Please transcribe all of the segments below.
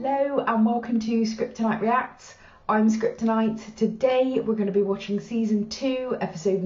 Hello and welcome to Scriptonite Reacts. I'm Scriptonite. Today we're going to be watching season 2, episode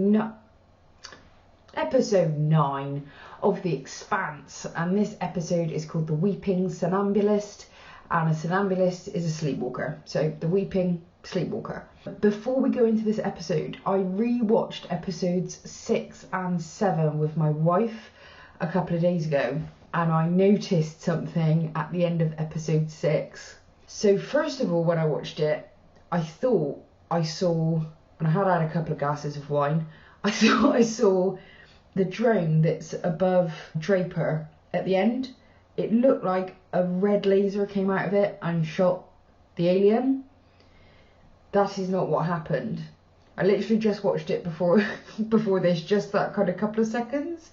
9 of The Expanse, and this episode is called The Weeping Somnambulist, and a somnambulist is a sleepwalker, so the weeping sleepwalker. Before we go into this episode, I re-watched episodes 6 and 7 with my wife a couple of days ago, and I noticed something at the end of episode 6. So first of all, when I watched it, I thought I saw, and I had had a couple of glasses of wine, I thought I saw the drone that's above Draper at the end. It looked like a red laser came out of it and shot the alien. That is not what happened. I literally just watched it before this, just that kind of couple of seconds.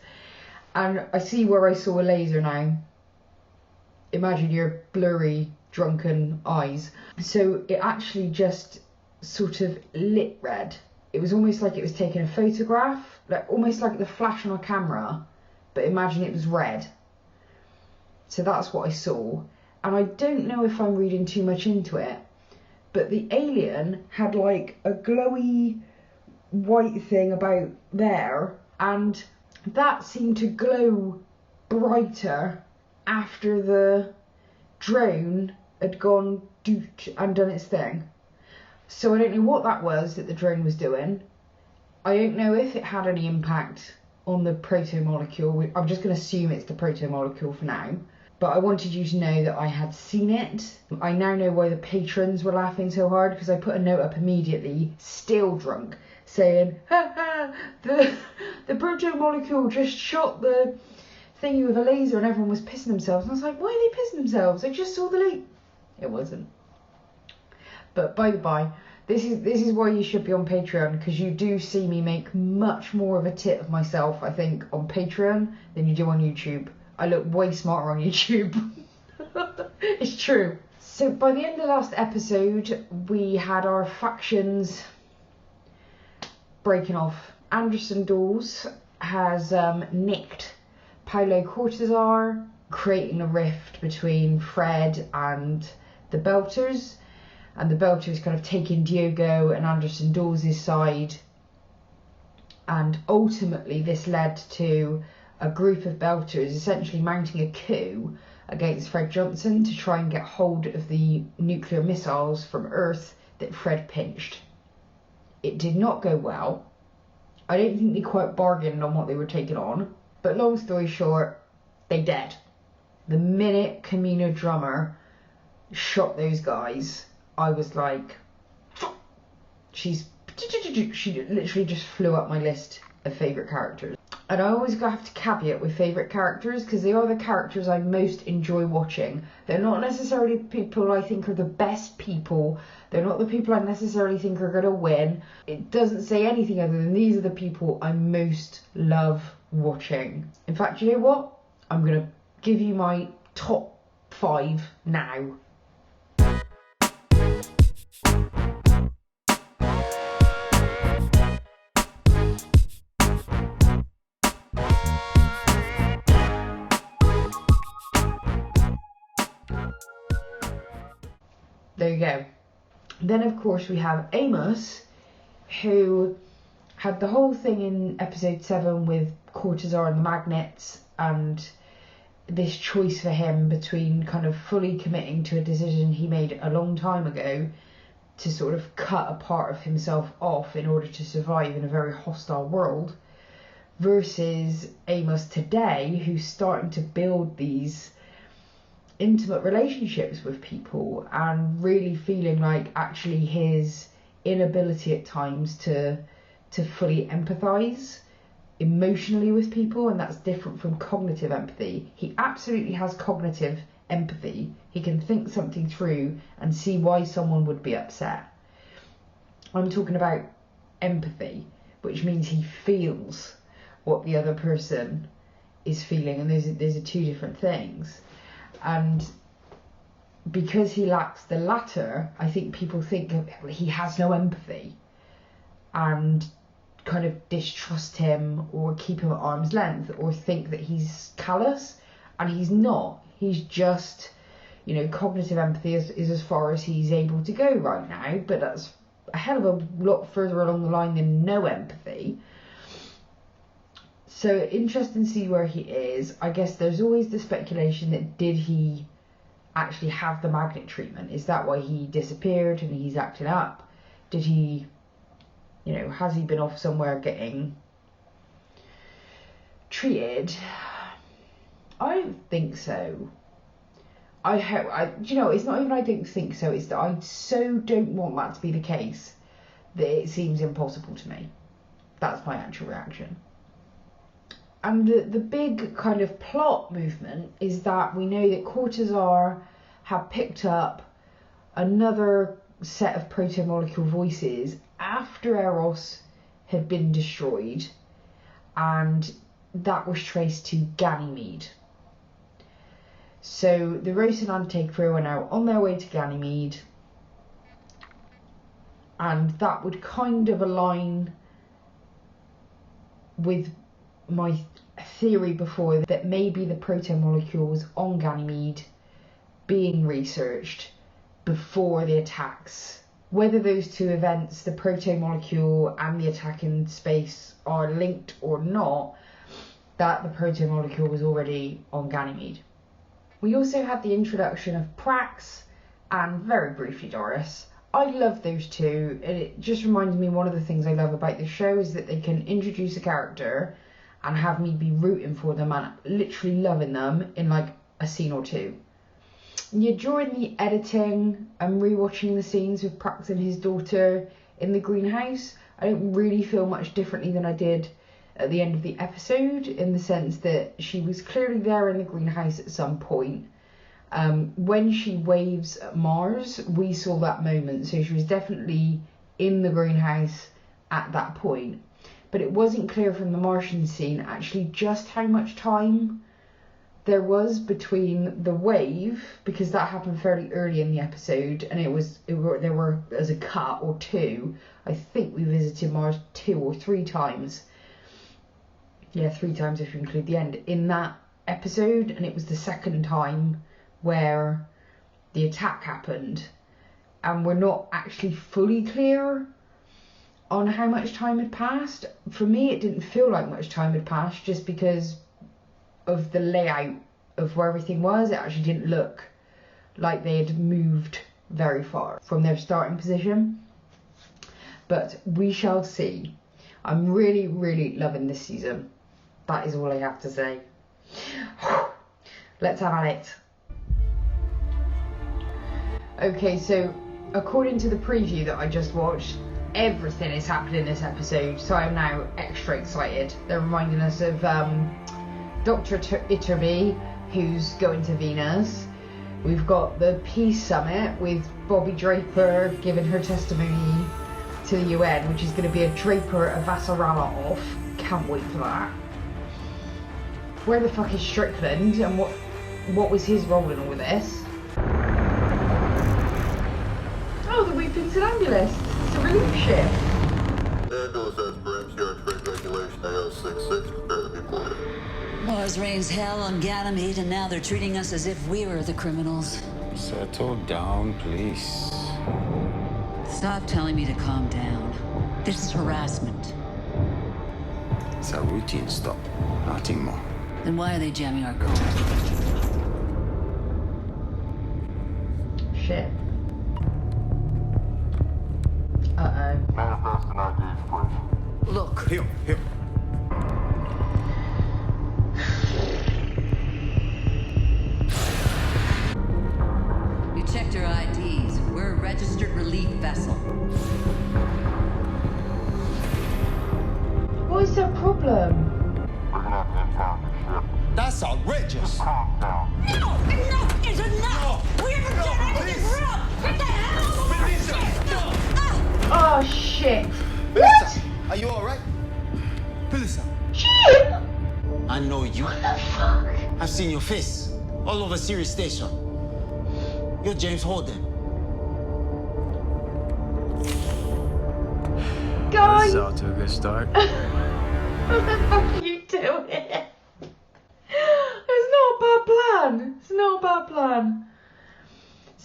And I see where I saw a laser now. Imagine your blurry, drunken eyes. So it actually just sort of lit red. It was almost like it was taking a photograph, like almost like the flash on a camera, but imagine it was red. So that's what I saw. And I don't know if I'm reading too much into it, but the alien had like a glowy white thing about there, and that seemed to glow brighter after the drone had gone doot and done its thing. So I don't know what that was that the drone was doing. I don't know if it had any impact on the proto-molecule. I'm just going to assume it's the proto-molecule for now. But I wanted you to know that I had seen it. I now know why the patrons were laughing so hard, because I put a note up immediately, still drunk, saying, ha ha, the proto-molecule just shot the thingy with a laser and everyone was pissing themselves. And I was like, why are they pissing themselves? I just saw the laser. It wasn't. But by the by, this is why you should be on Patreon, because you do see me make much more of a tit of myself, I think, on Patreon than you do on YouTube. I look way smarter on YouTube. It's true. So by the end of last episode, we had our factions breaking off. Anderson Dawes has nicked Paolo Cortazar, creating a rift between Fred and the Belters. And the Belters kind of taking Diogo and Anderson Dawes' side. And ultimately this led to a group of Belters essentially mounting a coup against Fred Johnson to try and get hold of the nuclear missiles from Earth that Fred pinched. It did not go well. I don't think they quite bargained on what they were taking on, but long story short, they dead. The minute Camino Drummer shot those guys, I was like, she literally just flew up my list of favourite characters. And I always have to caveat with favourite characters, because they are the characters I most enjoy watching. They're not necessarily people I think are the best people. They're not the people I necessarily think are going to win. It doesn't say anything other than these are the people I most love watching. In fact, you know what? I'm going to give you my top 5 now. There you go. Then of course we have Amos, who had the whole thing in episode 7 with Cortazar and the magnets, and this choice for him between kind of fully committing to a decision he made a long time ago to sort of cut a part of himself off in order to survive in a very hostile world, versus Amos today, who's starting to build these intimate relationships with people and really feeling like actually his inability at times to fully empathize emotionally with people, and that's different from cognitive empathy. He absolutely has cognitive empathy. He can think something through and see why someone would be upset. I'm talking about empathy, which means he feels what the other person is feeling, and those are two different things. And because he lacks the latter, I think people think he has no empathy and kind of distrust him or keep him at arm's length or think that he's callous, and he's not. He's just you know, cognitive empathy is as far as he's able to go right now, but that's a hell of a lot further along the line than no empathy. So interesting to see where he is. I guess there's always the speculation that did he actually have the magnet treatment? Is that why he disappeared and he's acting up? Did he, you know, has he been off somewhere getting treated? I don't think so. I hope, you know, it's not even I don't think so, it's that I so don't want that to be the case that it seems impossible to me. That's my actual reaction. And the big kind of plot movement is that we know that Cortazar have picked up another set of proto-molecule voices after Eros had been destroyed, and that was traced to Ganymede. So the Rocinante crew are now on their way to Ganymede, and that would kind of align with my theory before that maybe the proto-molecules on Ganymede being researched before the attacks. Whether those two events, the proto-molecule and the attack in space, are linked or not, that the proto-molecule was already on Ganymede. We also had the introduction of Prax and, very briefly, Doris. I love those two, and it just reminds me, one of the things I love about the show is that they can introduce a character and have me be rooting for them and literally loving them in like a scene or two. Yeah, during the editing and rewatching the scenes with Prax and his daughter in the greenhouse, I don't really feel much differently than I did at the end of the episode, in the sense that she was clearly there in the greenhouse at some point. When she waves at Mars, we saw that moment, so she was definitely in the greenhouse at that point. But it wasn't clear from the Martian scene actually just how much time there was between the wave, because that happened fairly early in the episode, and there were as a cut or two. I think we visited Mars 2 or 3 times. Yeah, 3 times if you include the end in that episode, and it was the second time where the attack happened, and we're not actually fully clear on how much time had passed. For me, it didn't feel like much time had passed, just because of the layout of where everything was. It actually didn't look like they had moved very far from their starting position, but we shall see. I'm really, really loving this season. That is all I have to say. Let's have at it. Okay, so according to the preview that I just watched, everything is happening in this episode, so I'm now extra excited. They're reminding us of Dr. Itterby, who's going to Venus. We've got the Peace Summit with Bobby Draper giving her testimony to the UN, which is going to be a Draper Avasarala off. Can't wait for that. Where the fuck is Strickland, and what was his role in all of this? Oh, the Weeping Somnambulist. It's a relief ship. Mars rains hell on Ganymede, and now they're treating us as if we were the criminals. Settle down, please. Stop telling me to calm down. This is harassment. It's a routine stop, nothing more. Then why are they jamming our code? Shit. Uh-oh. Manifest an ID, please. Look. Here. You checked our IDs. We're a registered relief vessel. What is their problem? We're gonna have to impound your ship. That's outrageous. Calm down. No! Enough is enough! We haven't done anything wrong! What the hell? Oh shit. Melissa, are you alright? Melissa, Jim! I know you. What the fuck? I've seen your face all over Sirius Station. You're James Holden. Guys! That's out to a good start. What the fuck are you doing? It's not a bad plan. It's not a bad plan.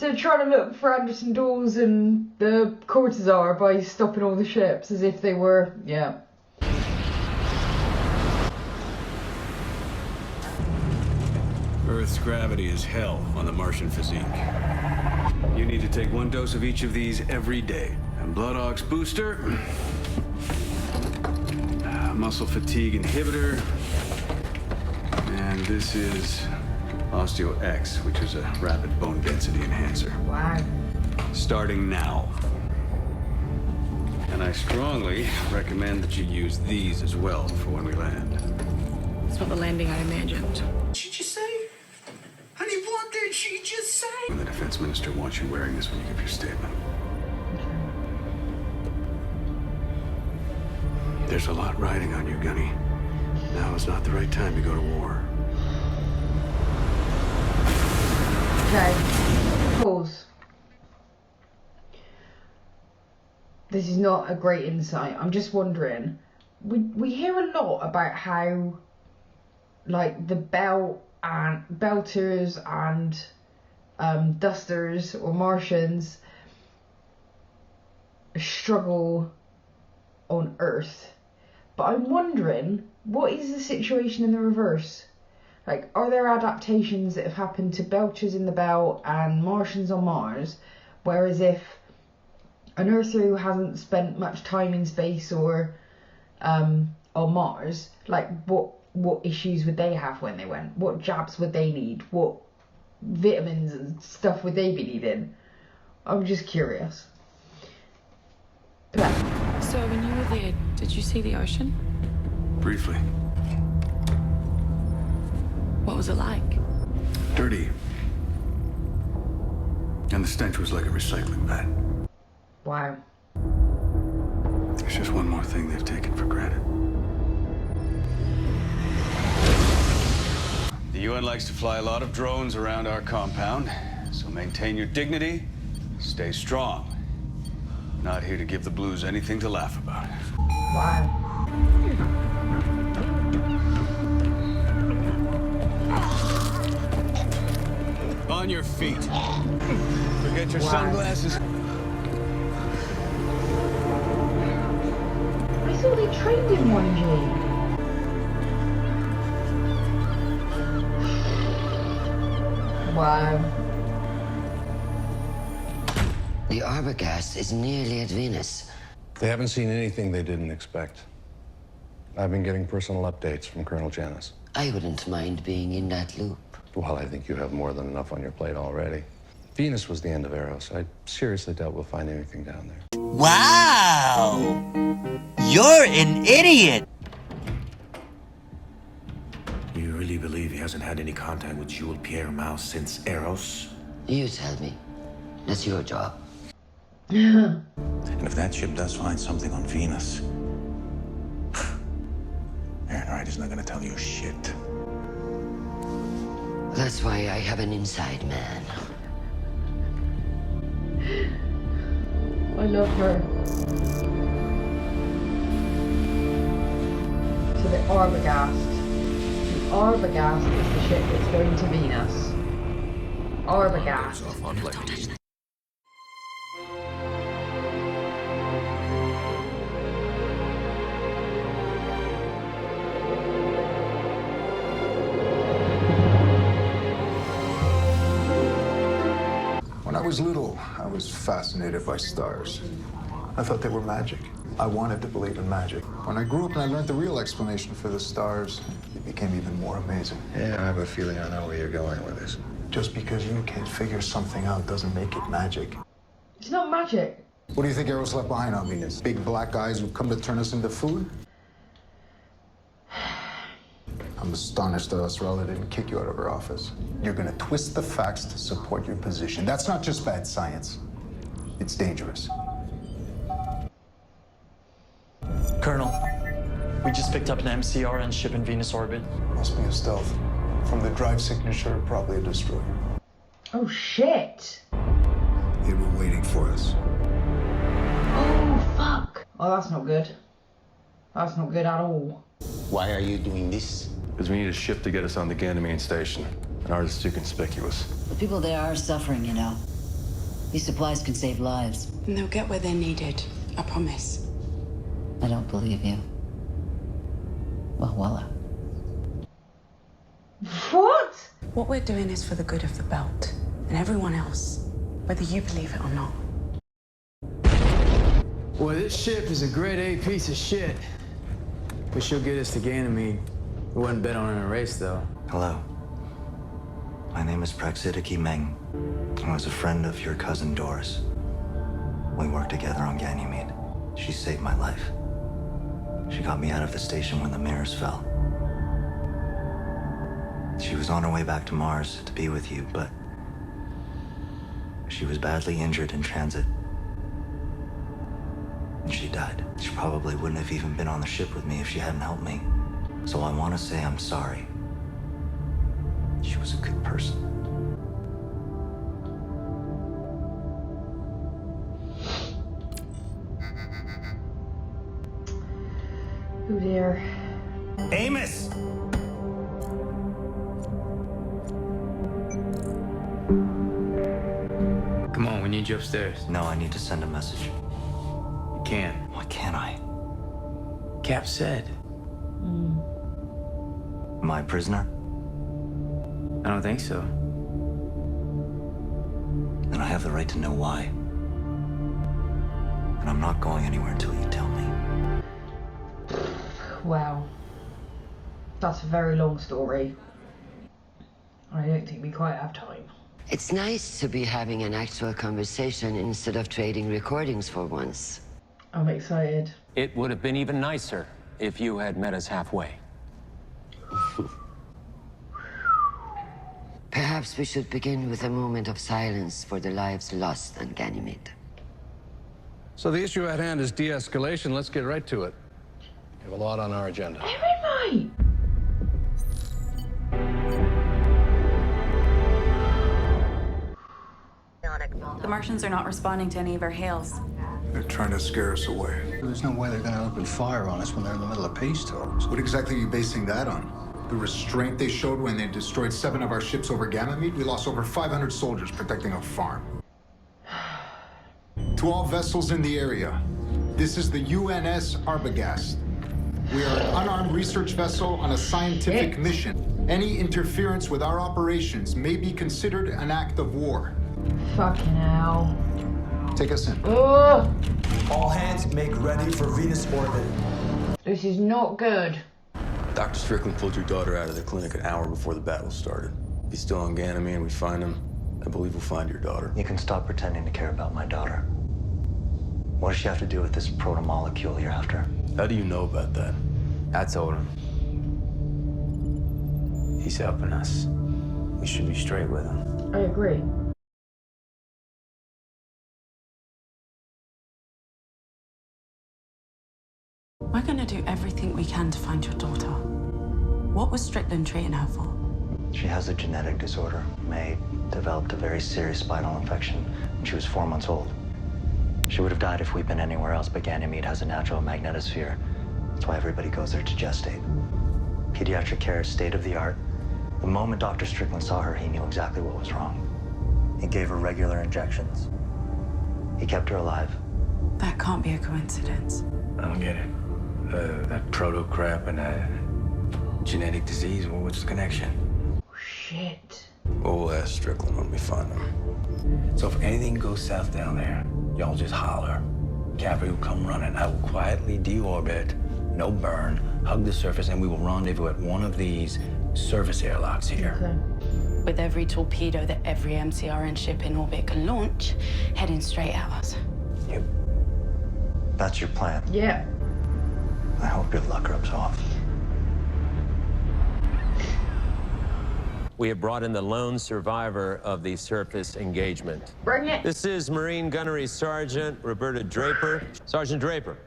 So trying to look for Anderson Dawes and the Cortazar by stopping all the ships as if they were, yeah. Earth's gravity is hell on the Martian physique. You need to take 1 dose of each of these every day. And Blood Ox booster, muscle fatigue inhibitor, and this is Osteo X, which is a rapid bone density enhancer. Wow. Starting now. And I strongly recommend that you use these as well for when we land. It's not the landing I imagined. What did you say? Honey, what did she just say? And the defense minister wants you wearing this when you give your statement. There's a lot riding on you, Gunny. Now is not the right time to go to war. Okay. Pause. This is not a great insight. I'm just wondering. We hear a lot about how, like, the belters and dusters or Martians struggle on Earth. But I'm wondering, what is the situation in the reverse? Like, are there adaptations that have happened to Belchers in the Belt and Martians on Mars? Whereas if an Earther who hasn't spent much time in space or on Mars, like, what issues would they have when they went? What jabs would they need? What vitamins and stuff would they be needing? I'm just curious. But, So when you were there, did you see the ocean? Briefly. What was it like? Dirty. And the stench was like a recycling vat. wow. It's just one more thing they've taken for granted. The UN likes to fly a lot of drones around our compound, so maintain your dignity, stay strong. Not here to give the Blues anything to laugh about. Wow. On your feet. Forget your Wow. sunglasses. I thought they trained in 1G. Wow. The Arbogast is nearly at Venus. They haven't seen anything they didn't expect. I've been getting personal updates from Colonel Janice. I wouldn't mind being in that loop. Well, I think you have more than enough on your plate already. Venus was the end of Eros. I seriously doubt we'll find anything down there. Wow! You're an idiot! You really believe he hasn't had any contact with Jules Pierre Mouse since Eros? You tell me. That's your job. And if that ship does find something on Venus, Ehrenreich is not gonna tell you shit. That's why I have an inside man. I love her. So the Arbogast. The Arbogast is the ship that's going to Venus. Arbogast. When I was little, I was fascinated by stars. I thought they were magic. I wanted to believe in magic. When I grew up and I learned the real explanation for the stars, it became even more amazing. Yeah, I have a feeling I know where you're going with this. Just because you can't figure something out doesn't make it magic. It's not magic. What do you think Eros left behind on Venus? Big black eyes who've come to turn us into food? I'm astonished that Australia didn't kick you out of her office. You're gonna twist the facts to support your position. That's not just bad science. It's dangerous. Colonel, we just picked up an MCR and ship in Venus orbit. Must be a stealth. From the drive signature, probably a destroyer. Oh shit. They were waiting for us. Oh fuck. Oh, that's not good. That's not good at all. Why are you doing this? Because we need a ship to get us on the Ganymede station. And ours is too conspicuous. The people there are suffering, you know. These supplies can save lives. And they'll get where they're needed. I promise. I don't believe you. Well, voila. What? What we're doing is for the good of the belt and everyone else, whether you believe it or not. Well, this ship is a grade A piece of shit. But she'll get us to Ganymede. We wouldn't bet on it in a race, though. Hello. My name is Praxidiki Meng. I was a friend of your cousin Doris. We worked together on Ganymede. She saved my life. She got me out of the station when the mirrors fell. She was on her way back to Mars to be with you, but she was badly injured in transit. And she died. She probably wouldn't have even been on the ship with me if she hadn't helped me. So I want to say I'm sorry. She was a good person. Oh dear. Amos! Come on, we need you upstairs. No, I need to send a message. You can't. Why can't I? Cap said. Am I a prisoner? I don't think so. Then I have the right to know why. And I'm not going anywhere until you tell me. Wow. That's a very long story. I don't think we quite have time. It's nice to be having an actual conversation instead of trading recordings for once. I'm excited. It would have been even nicer if you had met us halfway. Perhaps we should begin with a moment of silence for the lives lost on Ganymede. So the issue at hand is de-escalation. Let's get right to it. We have a lot on our agenda. Who am I? The Martians are not responding to any of our hails. They're trying to scare us away. There's no way they're going to open fire on us when they're in the middle of peace talks. What exactly are you basing that on? The restraint they showed when they destroyed 7 of our ships over Ganymede? We lost over 500 soldiers protecting a farm. To all vessels in the area, this is the UNS Arbogast. We are an unarmed research vessel on a scientific mission. Any interference with our operations may be considered an act of war. Fucking hell. Take us in. Oh, All hands make ready for Venus orbit. this is not good. Dr. Strickland pulled your daughter out of the clinic an hour before the battle started. If he's still on Ganymede and we find him, I believe we'll find your daughter. You can stop pretending to care about my daughter. What does she have to do with this proto-molecule you're after? How do you know about that? I told him. He's helping us. We should be straight with him. I agree. We're gonna do everything we can to find your daughter. What was Strickland treating her for? She has a genetic disorder. May developed a very serious spinal infection when she was 4 months old. She would have died if we'd been anywhere else, but Ganymede has a natural magnetosphere. That's why everybody goes there to gestate. Pediatric care is state of the art. The moment Dr. Strickland saw her, he knew exactly what was wrong. He gave her regular injections. He kept her alive. That can't be a coincidence. I don't get it. That proto crap and that genetic disease, well, what's the connection? Shit. Well, we'll ask Strickland when we find him. So if anything goes south down there, y'all just holler. Cavalry will come running. I will quietly deorbit, no burn, hug the surface, and we will rendezvous at one of these surface airlocks here. Okay. With every torpedo that every MCRN ship in orbit can launch, heading straight at us. Yep. That's your plan. Yeah. I hope your luck rubs off. We have brought in the lone survivor of the surface engagement. Bring it. This is Marine Gunnery Sergeant Roberta Draper. Sergeant Draper.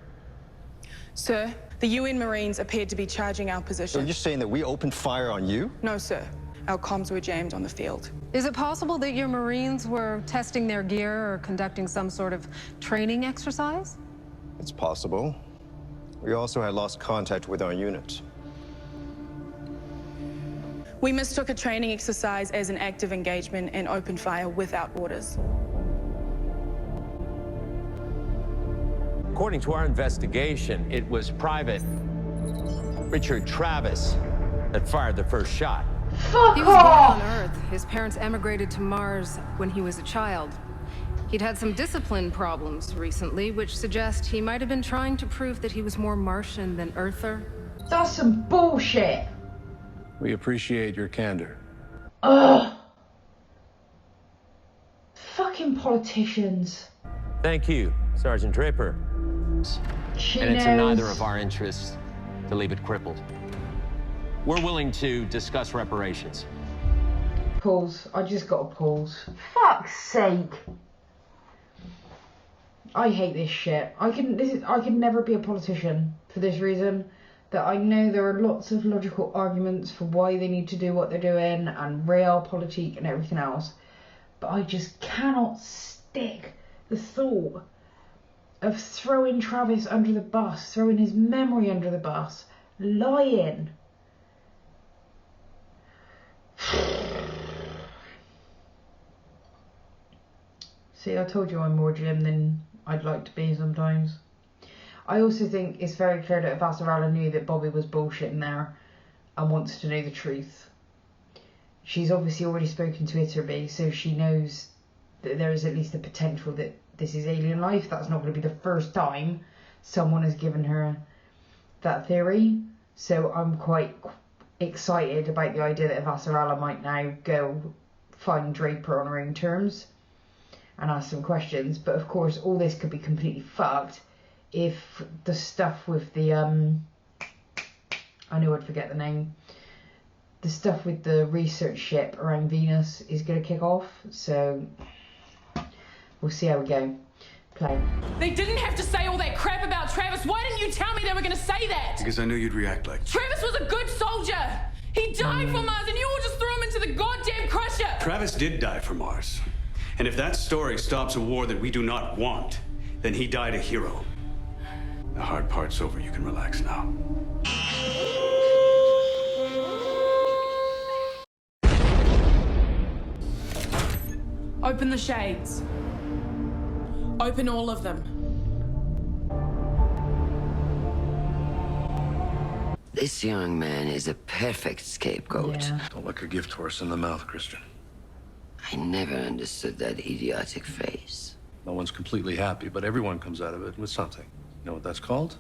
Sir, the UN Marines appeared to be charging our position. So you're saying that we opened fire on you? No, sir. Our comms were jammed on the field. Is it possible that your Marines were testing their gear or conducting some sort of training exercise? It's possible. We also had lost contact with our unit. We mistook a training exercise as an active engagement and opened fire without orders. According to our investigation, it was Private Richard Travis that fired the first shot. He was born on Earth. His parents emigrated to Mars when he was a child. He'd had some discipline problems recently, which suggest he might have been trying to prove that he was more Martian than Earther. That's some bullshit. We appreciate your candor. Ugh. Fucking politicians. Thank you, Sergeant Draper. And it's in neither of our interests to leave it crippled. We're willing to discuss reparations. Pause. I just got to pause. Fuck's sake. I hate this shit. I can never be a politician for this reason. That I know there are lots of logical arguments for why they need to do what they're doing and realpolitik and everything else. But I just cannot stick the thought of throwing Travis under the bus, throwing his memory under the bus, lying. See, I told you I'm more Jim than I'd like to be sometimes. I also think it's very clear that Vassarala knew that Bobby was bullshitting there and wants to know the truth. She's obviously already spoken to Iterby, so she knows that there is at least a potential that this is alien life. That's not going to be the first time someone has given her that theory. So I'm quite excited about the idea that Vassarala might now go find Draper on her own terms and ask some questions. But of course, all this could be completely fucked if the stuff with the I knew I'd forget the name. The stuff with the research ship around Venus is going to kick off. So we'll see how we go. Play. They didn't have to say all that crap about Travis. Why didn't you tell me they were going to say that? Because I knew you'd react like that. Travis was a good soldier. He died for Mars and you all just threw him into the goddamn crusher. Travis did die for Mars. And if that story stops a war that we do not want, then he died a hero. The hard part's over. You can relax now. Open the shades. Open all of them. This young man is a perfect scapegoat. Yeah. Don't look a gift horse in the mouth, Christian. I never understood that idiotic phrase. No one's completely happy, but everyone comes out of it with something. You know what that's called?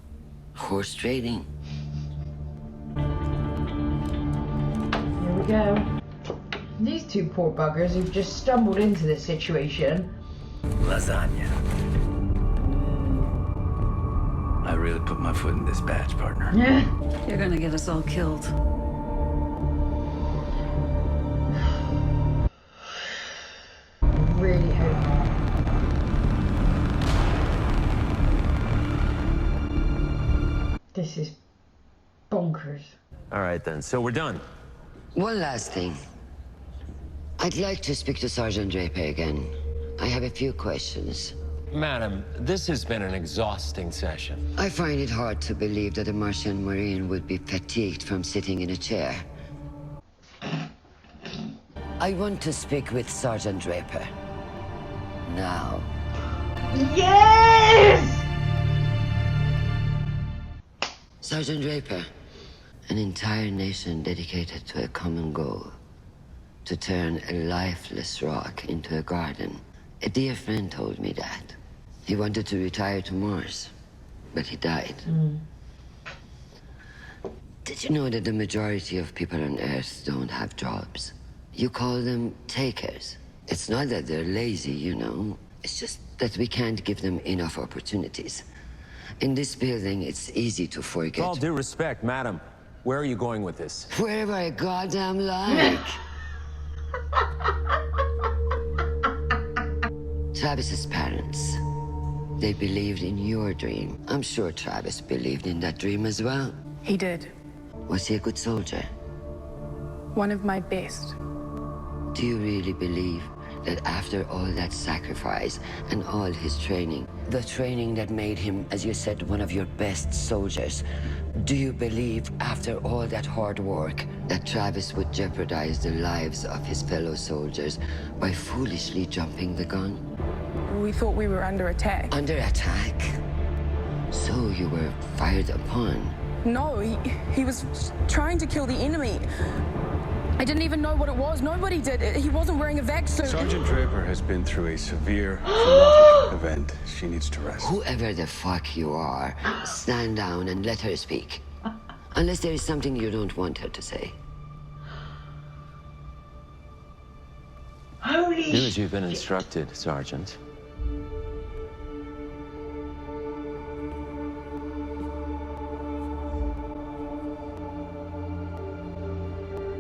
Horse trading. Here we go. These two poor buggers who've just stumbled into this situation. Lasagna. I really put my foot in this batch, partner. Yeah. You're gonna get us all killed. Really hope not. This is bonkers. All right, then. So we're done. One last thing. I'd like to speak to Sergeant Draper again. I have a few questions. Madam, this has been an exhausting session. I find it hard to believe that a Martian Marine would be fatigued from sitting in a chair. I want to speak with Sergeant Draper. Now. Yes! Sergeant Draper, an entire nation dedicated to a common goal. To turn a lifeless rock into a garden. A dear friend told me that. He wanted to retire to Mars, but he died. Did you know that the majority of people on Earth don't have jobs? You call them takers. It's not that they're lazy, you know. It's just that we can't give them enough opportunities. In this building, it's easy to forget. With all due respect, madam, where are you going with this? Wherever I goddamn like. Travis's parents, they believed in your dream. I'm sure Travis believed in that dream as well. He did. Was he a good soldier? One of my best. Do you really believe that after all that sacrifice and all his training, the training that made him, as you said, one of your best soldiers, do you believe after all that hard work that Travis would jeopardize the lives of his fellow soldiers by foolishly jumping the gun? We thought we were under attack. Under attack? you were fired upon. No, he was trying to kill the enemy. I didn't even know what it was. Nobody did. He wasn't wearing a vac suit. Sergeant Draper has been through a severe traumatic event. She needs to rest. Whoever the fuck you are, stand down and let her speak. Unless there is something you don't want her to say. Holy Do as you've been instructed, Sergeant.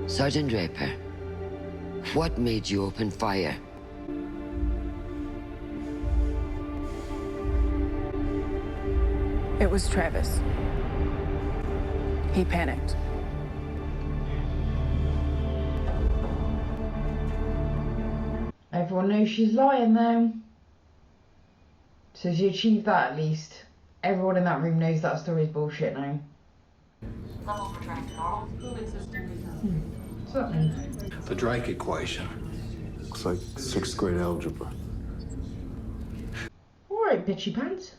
Sergeant Draper, what made you open fire? It was Travis. He panicked. Everyone knows she's lying though. So she achieved that at least. Everyone in that room knows that story's bullshit now. What's that mean? The Drake equation. Looks like 6th grade algebra. Alright, bitchy pants.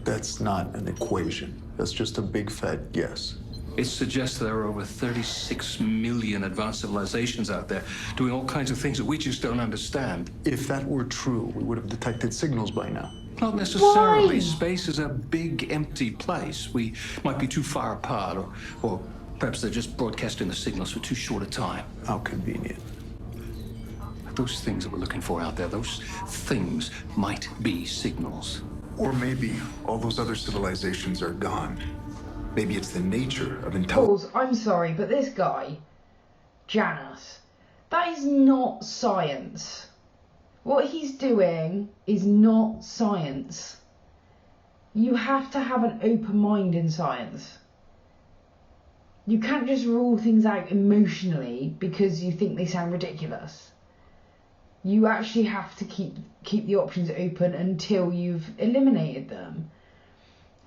That's not an equation. That's just a big fat guess. It suggests there are over 36 million advanced civilizations out there doing all kinds of things that we just don't understand. If that were true, we would have detected signals by now. Not necessarily. Why? Space is a big, empty place. We might be too far apart, or perhaps they're just broadcasting the signals for too short a time. How convenient. Those things that we're looking for out there, those things might be signals. Or maybe all those other civilizations are gone. Maybe it's the nature of intelligence. Pauls, I'm sorry, but this guy, Janus, that is not science. What he's doing is not science. You have to have an open mind in science. You can't just rule things out emotionally because you think they sound ridiculous. You actually have to keep the options open until you've eliminated them.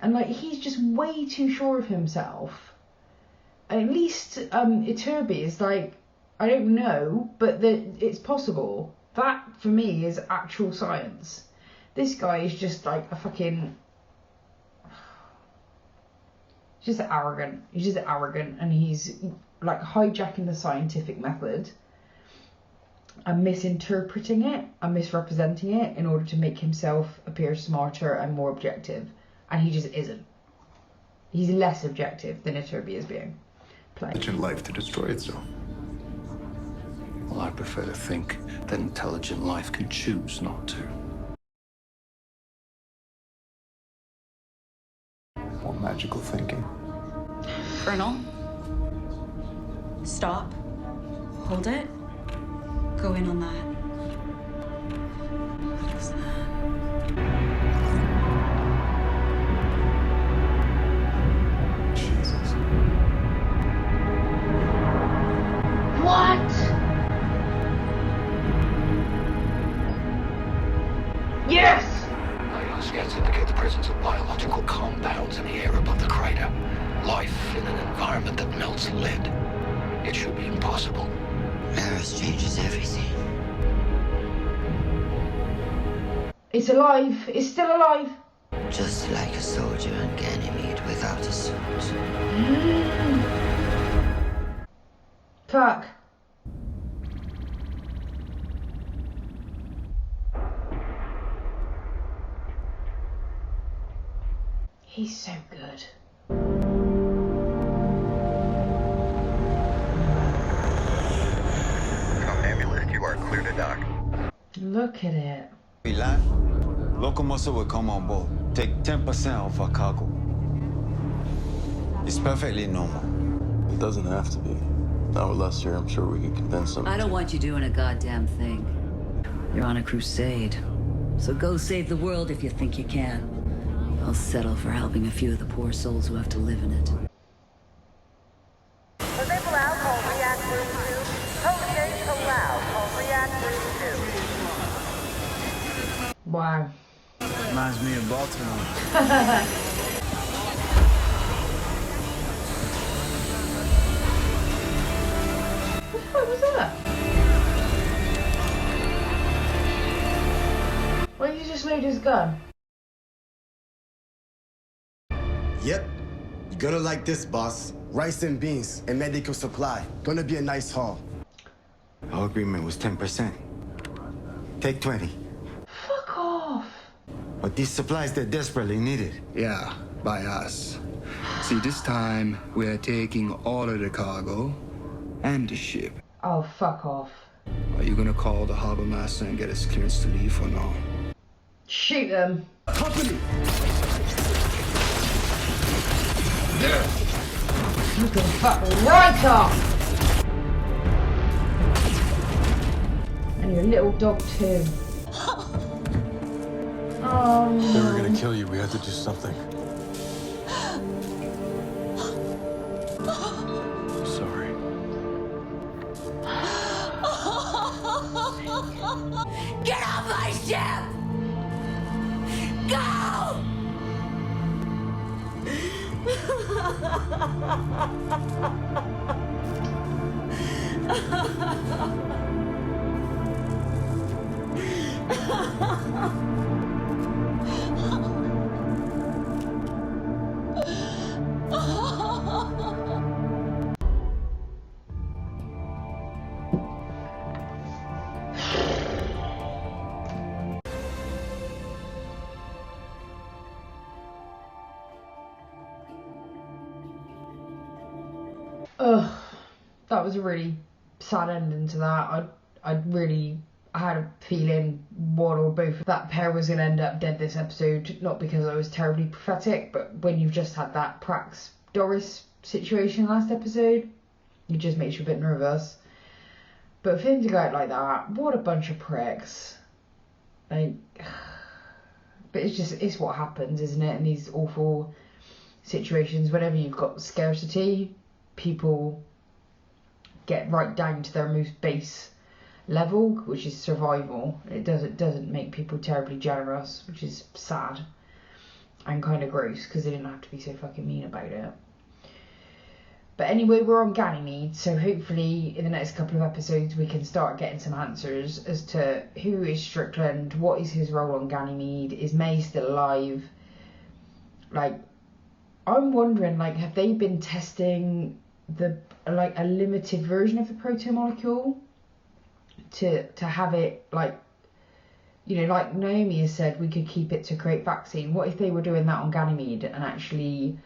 And like, he's just way too sure of himself. At least Iturbi is like, I don't know, but it's possible. That for me is actual science. This guy is just like a fucking, just arrogant. He's just arrogant, and he's like hijacking the scientific method and misinterpreting it and misrepresenting it in order to make himself appear smarter and more objective. And he just isn't. He's less objective than Iturbi is being played. Life to destroy itself. Well, I prefer to think that intelligent life can choose not to. More magical thinking. Colonel, stop. Hold it. Go in on that. What is that? Jesus. What? Yes! Our scans indicate the presence of biological compounds in the air above the crater. Life in an environment that melts lead. It should be impossible. Eros changes everything. It's alive. It's still alive. Just like a soldier on Ganymede without a suit. Fuck. He's so good. Somnambulist, you are clear to dock. Look at it. We land. Local muscle will come on board. Take 10% off our cargo. It's perfectly normal. It doesn't have to be. Not with us here, I'm sure we can convince them. I don't want you doing a goddamn thing. You're on a crusade. So go save the world if you think you can. I'll settle for helping a few of the poor souls who have to live in it. Disable alcohol react room 2. Code gate allowed on react room 2. Wow. Reminds me of Baltimore. What was that? Why did you just load his gun? Yep. You're gonna like this, boss. Rice and beans and medical supply. Gonna be a nice haul. Our agreement was 10%. Take 20. Fuck off. But these supplies, they're desperately needed. Yeah, by us. See, this time we're taking all of the cargo and the ship. Oh, fuck off. Are you gonna call the harbor master and get us clearance to leave or no? Shoot them. Company! You can fuck right off. And your little dog too. Oh no. They were gonna kill you. We had to do something. Sorry. Get off my ship! Go! Ugh, that was a really sad ending to that. I had a feeling one or both of that pair was going to end up dead this episode. Not because I was terribly prophetic, but when you've just had that Prax-Doris situation last episode, it just makes you a bit nervous. But for him to go out like that, what a bunch of pricks. Like, but it's what happens, isn't it? In these awful situations, whenever you've got scarcity, people get right down to their most base level, which is survival. It doesn't make people terribly generous, which is sad and kind of gross because they didn't have to be so fucking mean about it. But anyway, we're on Ganymede, so hopefully in the next couple of episodes we can start getting some answers as to who is Strickland, what is his role on Ganymede, is May still alive? Like, I'm wondering, like, have they been testing a limited version of the protomolecule to have it, like, you know, like Naomi has said, we could keep it to create vaccine. What if they were doing that on Ganymede and actually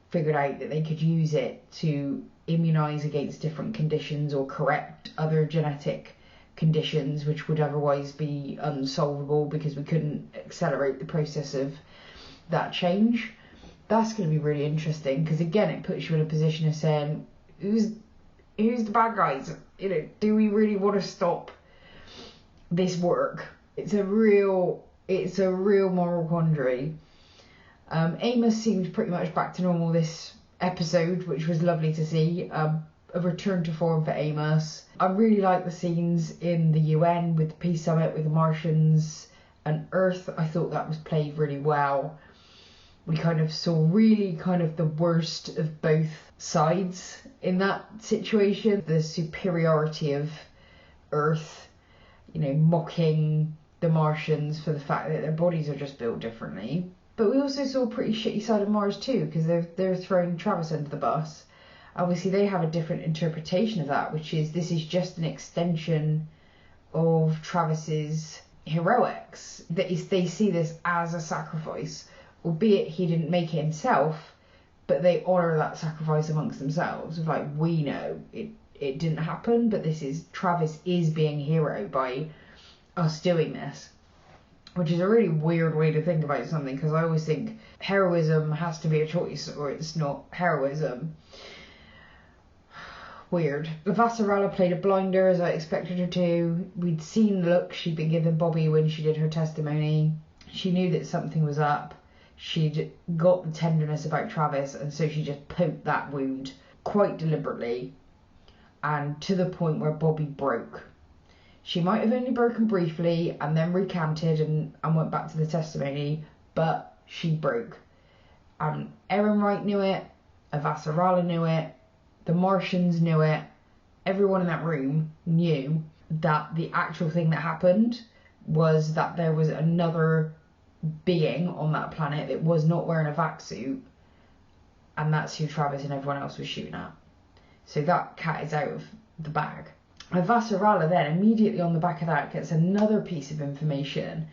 figured out that they could use it to immunise against different conditions or correct other genetic conditions which would otherwise be unsolvable because we couldn't accelerate the process of that change? That's going to be really interesting because, again, it puts you in a position of saying, who's the bad guys? You know, do we really want to stop this work? It's a real moral quandary. Amos seemed pretty much back to normal this episode, which was lovely to see. A return to form for Amos. I really like the scenes in the UN with the Peace Summit with the Martians and Earth. I thought that was played really well. We kind of saw really kind of the worst of both sides in that situation. The superiority of Earth, you know, mocking the Martians for the fact that their bodies are just built differently. But we also saw a pretty shitty side of Mars too, because they're throwing Travis under the bus. Obviously they have a different interpretation of that, which is this is just an extension of Travis's heroics. That is, they see this as a sacrifice, albeit he didn't make it himself, but they honour that sacrifice amongst themselves. Of like, we know it didn't happen, but this is, Travis is being a hero by us doing this. Which is a really weird way to think about something, because I always think heroism has to be a choice or it's not heroism. Weird. Vassarala played a blinder as I expected her to. We'd seen the look she'd been giving Bobby when she did her testimony. She knew that something was up. She'd got the tenderness about Travis, and so she just poked that wound quite deliberately and to the point where Bobby broke. She might have only broken briefly and then recanted and went back to the testimony, but she broke. And Erin Wright knew it, Avasarala knew it, the Martians knew it, everyone in that room knew that the actual thing that happened was that there was another being on that planet that was not wearing a vac suit and that's who Travis and everyone else was shooting at. So that cat is out of the bag. Avasarala then, immediately on the back of that, gets another piece of information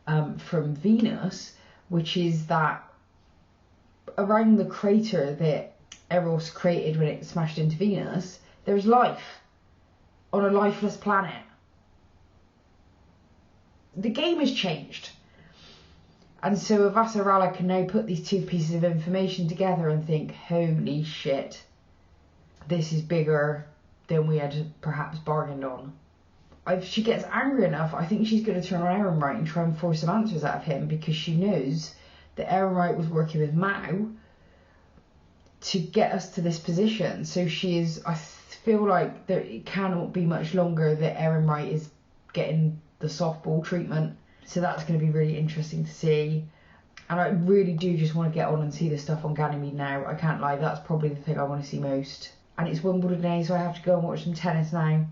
from Venus, which is that around the crater that Eros created when it smashed into Venus, there's life on a lifeless planet. The game has changed. And so Avasarala can now put these two pieces of information together and think, holy shit, this is bigger than we had perhaps bargained on. If she gets angry enough, I think she's going to turn on Ehrenreich and try and force some answers out of him, because she knows that Ehrenreich was working with Mao to get us to this position. So she is, I feel like that it cannot be much longer that Ehrenreich is getting the softball treatment. So that's going to be really interesting to see. And I really do just want to get on and see the stuff on Ganymede now. I can't lie, that's probably the thing I want to see most. And it's Wimbledon day, so I have to go and watch some tennis now.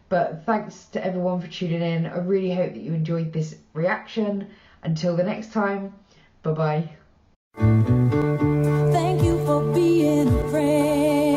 But thanks to everyone for tuning in. I really hope that you enjoyed this reaction. Until the next time, bye-bye. Thank you for being a friend.